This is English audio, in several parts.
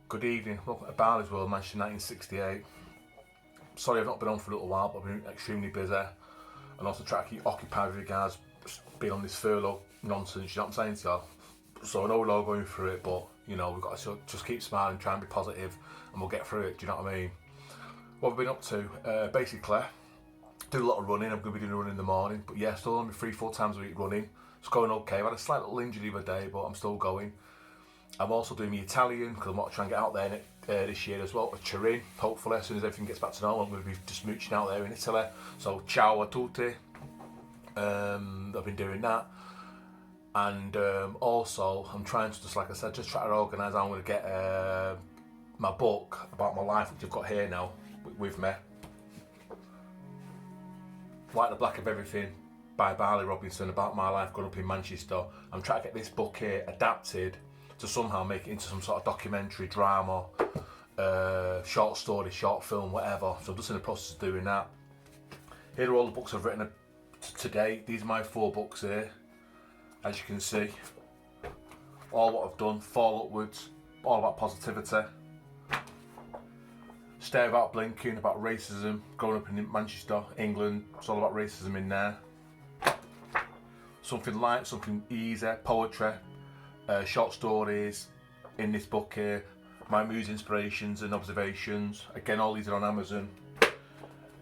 Good evening, welcome to Barley'S World, Manchester 1968. Sorry I've not been on for a little while, but I've been extremely busy and also trying to keep occupied with regards being on this furlough nonsense, you know what I'm saying to you? So I know we're all going through it, but you know, we've got to just keep smiling, try and be positive, and we'll get through it, do you know what I mean? What have I been up to? Basically, did a lot of running. I'm going to be doing running in the morning, but yeah, still only 3-4 times a week running. It's going okay. I've had a slight little injury the other day, but I'm still going. I'm also doing my Italian because I want to try and get out there this year as well, to Turin. Hopefully, as soon as everything gets back to normal, I'm going to be just mooching out there in Italy. So, ciao a tutti. I've been doing that. And also, I'm trying to, just like I said, just try to organise how I'm going to get my book about my life, which I've got here now with me. White the Black of Everything by Barley Robinson, about my life growing up in Manchester. I'm trying to get this book here adapted to somehow make it into some sort of documentary, drama, short story, short film, whatever. So I'm just in the process of doing that. Here are all the books I've written today. These are my 4 books here, as you can see. All what I've done, fall upwards, all about positivity. Stay Without Blinking, about racism, growing up in Manchester, England. It's all about racism in there. Something light, something easy, poetry. Short stories in this book here, my muse inspirations and observations. Again, all these are on Amazon.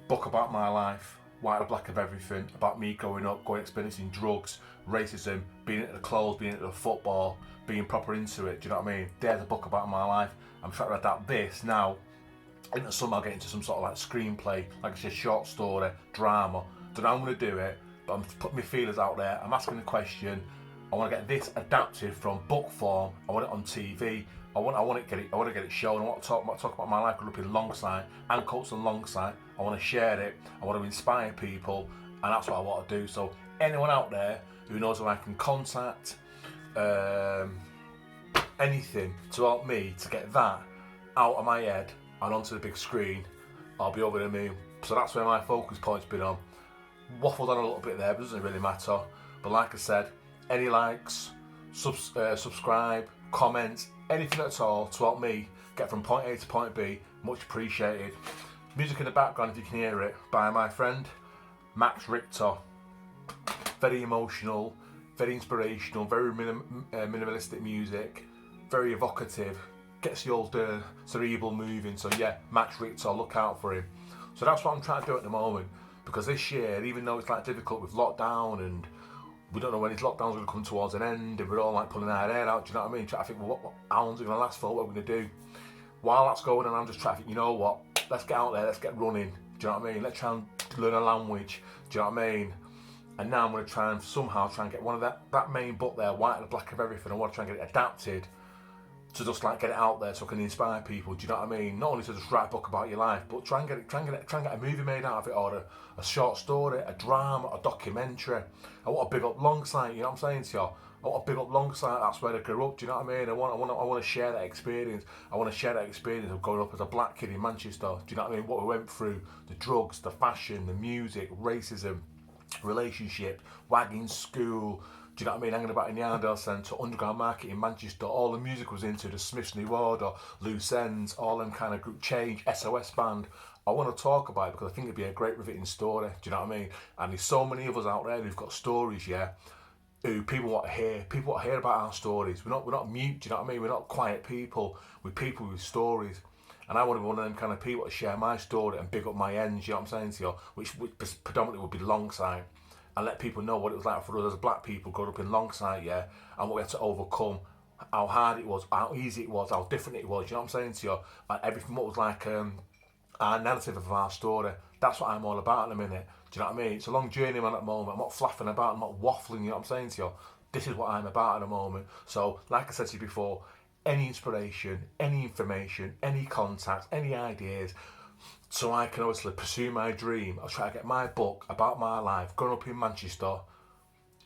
Book about my life, White the Black of Everything, about me growing up, experiencing drugs, racism, being into the clothes, being into the football, being proper into it. Do you know what I mean? There's a book about my life. I'm trying to adapt this now into somehow get into some sort of like screenplay, like I said, short story, drama. Don't know how I'm going to do it, but I'm putting my feelers out there. I'm asking the question. I want to get this adapted from book form. I want it on TV. I want to get it shown. I want to talk about my life growing up in Longside and Coats and Longside. I want to share it. I want to inspire people, and that's what I want to do. So anyone out there who knows who I can contact, anything to help me to get that out of my head and onto the big screen, I'll be over the moon. So that's where my focus point's been on. Waffled on a little bit there, but it doesn't really matter. But like I said, any likes, subscribe, comments, anything at all to help me get from point A to point B, much appreciated. Music in the background, if you can hear it, by my friend Max Richter. Very emotional, very inspirational, very minimalistic music, very evocative, gets the old cerebral moving. So yeah, Max Richter, look out for him. So that's what I'm trying to do at the moment, because this year, even though it's like difficult with lockdown and we don't know when these lockdowns are going to come towards an end, and we're all like pulling our hair out, do you know what I mean? I think, well, how long's it going to last for? What are we going to do? While that's going on, I'm just trying to think, you know what? Let's get out there, let's get running, do you know what I mean? Let's try and learn a language, do you know what I mean? And now I'm going to try and somehow get one of that main book there, White the Black of Everything. I want to try and get it adapted to just like get it out there so I can inspire people, do you know what I mean? Not only to just write a book about your life, but try and get a movie made out of it, or a short story, a drama, a documentary. I want to big up Longside, you know what I'm saying to you? I want to big up Longside, that's where I grew up, do you know what I mean? I want to share that experience. I want to share that experience of growing up as a black kid in Manchester, do you know what I mean? What we went through, the drugs, the fashion, the music, racism, relationship, wagging school, do you know what I mean? Hanging about in the Arndale Centre, Underground Market in Manchester, all the music was into, the Smiths New Order, Loose Ends, all them kind of group, Change, SOS Band. I want to talk about it because I think it'd be a great riveting story, do you know what I mean? And there's so many of us out there who've got stories, yeah, who people want to hear about our stories. We're not mute, do you know what I mean? We're not quiet people, we're people with stories. And I want to be one of them kind of people to share my story and big up my ends, you know what I'm saying to you? Which predominantly would be Longside. And let people know what it was like for us as black people growing up in Longside, yeah, and what we had to overcome, how hard it was, how easy it was, how different it was, you know what I'm saying to you? And everything what was like our narrative of our story. That's what I'm all about in a minute. Do you know what I mean? It's a long journey, man, at the moment. I'm not flapping about, I'm not waffling, you know what I'm saying to you? This is what I'm about at the moment. So, like I said to you before, any inspiration, any information, any contacts, any ideas, so I can obviously pursue my dream. I'll try to get my book about my life, growing up in Manchester,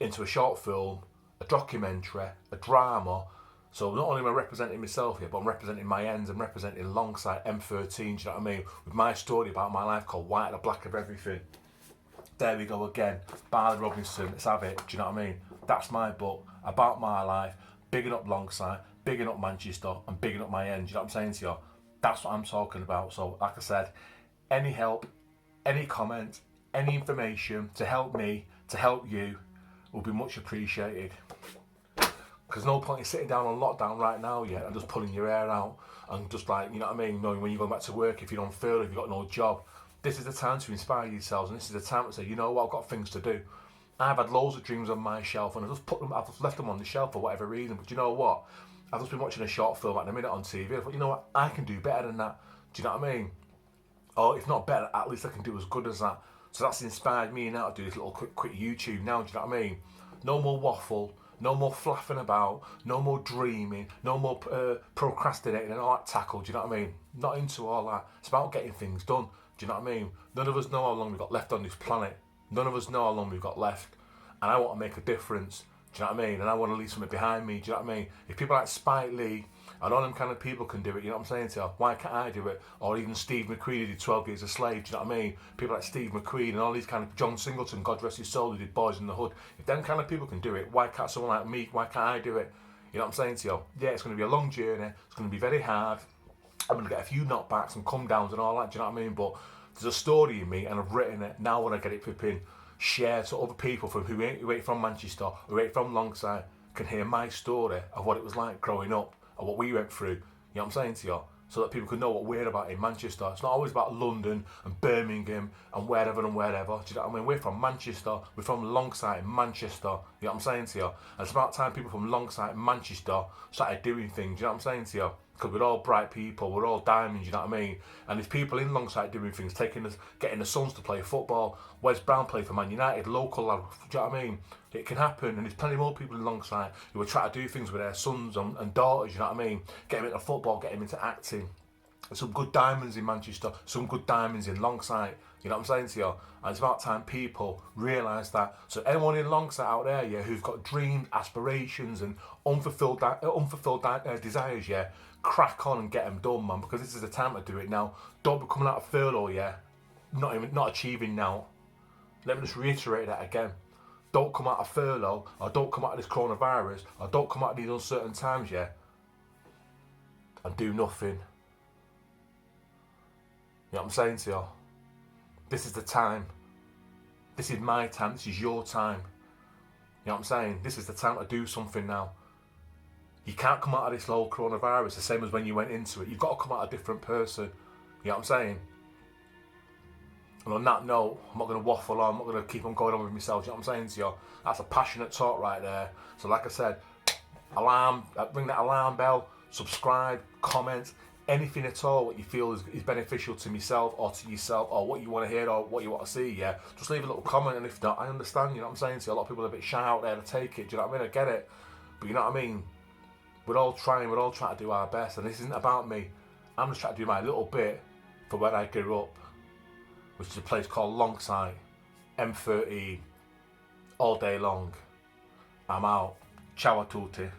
into a short film, a documentary, a drama. So not only am I representing myself here, but I'm representing my ends, I'm representing Longside M13, do you know what I mean? With my story about my life called White the Black of Everything. There we go again. Barley Robinson, let's have it, do you know what I mean? That's my book, about my life, bigging up Longside, bigging up Manchester and bigging up my end. You know what I'm saying to you? That's what I'm talking about. So, like I said, any help, any comment, any information to help me, to help you, will be much appreciated. Because no point in sitting down on lockdown right now yet and just pulling your hair out and just like, you know what I mean, knowing when you're going back to work, if you're on furlough, if you've got no job. This is the time to inspire yourselves, and this is the time to say, you know what, I've got things to do. I've had loads of dreams on my shelf, and I've just left them on the shelf for whatever reason. But you know what? I've just been watching a short film at the minute on TV. I thought, you know what, I can do better than that. Do you know what I mean? Or if not better, at least I can do as good as that. So that's inspired me now to do this little quick YouTube now. Do you know what I mean? No more waffle. No more flapping about, no more dreaming, no more procrastinating and all that tackle, do you know what I mean? Not into all that. It's about getting things done, do you know what I mean? None of us know how long we've got left on this planet. None of us know how long we've got left. And I want to make a difference, do you know what I mean? And I want to leave something behind me, do you know what I mean? If people like Spike Lee and all them kind of people can do it, you know what I'm saying to you? Why can't I do it? Or even Steve McQueen who did 12 Years a Slave, do you know what I mean? People like Steve McQueen and all these kind of, John Singleton, God rest his soul, who did Boys in the Hood. If them kind of people can do it, why can't someone like me, why can't I do it? You know what I'm saying to you? Yeah, it's going to be a long journey, it's going to be very hard, I'm going to get a few knockbacks and come downs and all that, do you know what I mean? But there's a story in me and I've written it. Now when I get it flipping shared to other people from who ain't from Manchester, who ain't from Longside, can hear my story of what it was like growing up and what we went through. You know what I'm saying to you? So that people can know what we're about in Manchester. It's not always about London and Birmingham and wherever and wherever. Do you know what I mean? We're from Manchester. We're from Longside, Manchester. You know what I'm saying to you? And it's about time people from Longside, Manchester started doing things. You know what I'm saying to you? Because we're all bright people, we're all diamonds, you know what I mean? And there's people in Longside doing things, getting the sons to play football. Wes Brown played for Man United, local lad, do you know what I mean? It can happen, and there's plenty more people in Longside who are trying to do things with their sons and daughters, you know what I mean? Get them into football, get them into acting. There's some good diamonds in Manchester, some good diamonds in Longside, you know what I'm saying to you? And it's about time people realise that. So anyone in Longside out there, yeah, who've got dreams, aspirations and unfulfilled desires, yeah, crack on and get them done, man, because this is the time to do it now. Don't be coming out of furlough, yeah, not achieving now. Let me just reiterate that again. Don't come out of furlough, or don't come out of this coronavirus, or don't come out of these uncertain times, yeah, and do nothing. You know what I'm saying to you? This is the time. This is my time. This is your time. You know what I'm saying? This is the time to do something now. You can't come out of this whole coronavirus the same as when you went into it. You've got to come out a different person. You know what I'm saying? And on that note, I'm not going to waffle on. I'm not going to keep on going on with myself. You know what I'm saying to you? That's a passionate talk right there. So like I said, ring that alarm bell, subscribe, comment, anything at all what you feel is beneficial to myself or to yourself, or what you want to hear or what you want to see, yeah, just leave a little comment. And if not, I understand, you know what I'm saying to you? A lot of people are a bit shy out there to take it, do you know what I mean? I get it, but you know what I mean, we're all trying to do our best, and this isn't about me. I'm just trying to do my little bit for where I grew up, which is a place called Longside, M13, all day long. I'm out. Ciao a tutti.